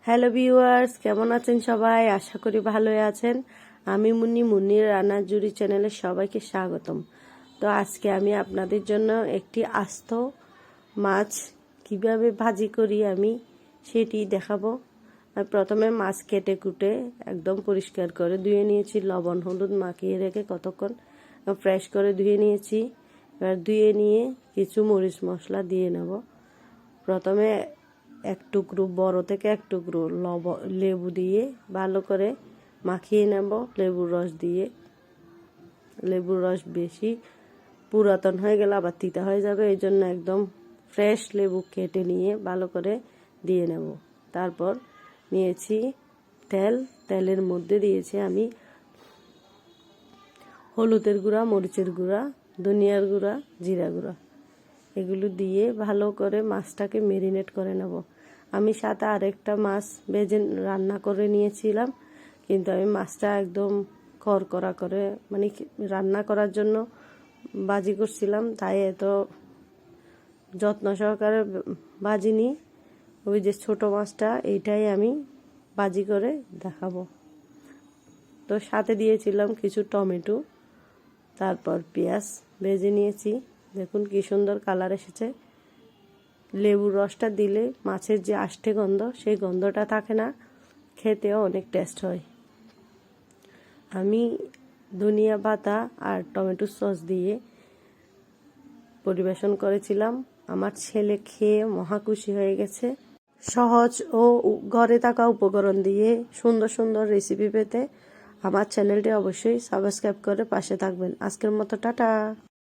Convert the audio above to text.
Hello viewers, কেমন আছেন সবাই? আশা করি ভালোই আছেন। আমি মুন্নির রান্নার জুড়ি চ্যানেলে সবাইকে স্বাগতম। তো আজকে আমি আপনাদের জন্য একটি আস্ত মাছ কিভাবে ভাজি করি আমি সেটি দেখাবো। প্রথমে মাছ কেটে কুটে একদম পরিষ্কার করে ধুয়ে নিয়েছি, লবণ হলুদ মাখিয়ে রেখে কতক্ষণ ফ্রেশ করে ধুয়ে নিয়েছি। এবার ধুয়ে নিয়ে কিছু মরিচ মশলা দিয়ে নেব। প্রথমে এক টুকরো বড় থেকে এক টুকরো লেবু দিয়ে ভালো করে মাখিয়ে নেব। লেবুর রস দিয়ে, লেবুর রস বেশি পুরাতন হয়ে গেলে আবার তিতা হয়ে যাবে, এই জন্য একদম ফ্রেশ লেবু কেটে নিয়ে ভালো করে দিয়ে নেব। তারপর নিয়েছি তেলের মধ্যে দিয়েছি আমি হলুদের গুঁড়া, মরিচের গুঁড়া, ধনিয়ার গুঁড়া, জিরা গুঁড়া, এগুলো দিয়ে ভালো করে মাছটাকে মেরিনেট করে নেব। আমি সাথে আরেকটা মাছ ভেজে রান্না করে নিয়েছিলাম, কিন্তু আমি মাছটা একদম করকরা করে মানে রান্না করার জন্য ভাজি করছিলাম, তাই এত যত্ন সহকারে ভাজিনি। ওই যে ছোট মাছটা, এইটাই আমি ভাজি করে দেখাবো। তো সাথে দিয়েছিলাম কিছু টমেটো, তারপর পেঁয়াজ ভেজে নিয়েছি। দেখুন কি সুন্দর কালার এসেছে। লেবুর রসটা দিলে মাছের যে আষ্টে গন্ধ, সেই গন্ধটা থাকে না, খেতেও অনেক টেস্ট হয়। আমি ধনিয়া পাতা আর টমেটো সস দিয়ে পরিবেশন করেছিলাম। আমার ছেলে খেয়ে মহা খুশি হয়ে গেছে। সহজ ও ঘরে থাকা উপকরণ দিয়ে সুন্দর সুন্দর রেসিপি পেতে আমার চ্যানেলটি অবশ্যই সাবস্ক্রাইব করে পাশে থাকবেন। আজকের মতো টাটা।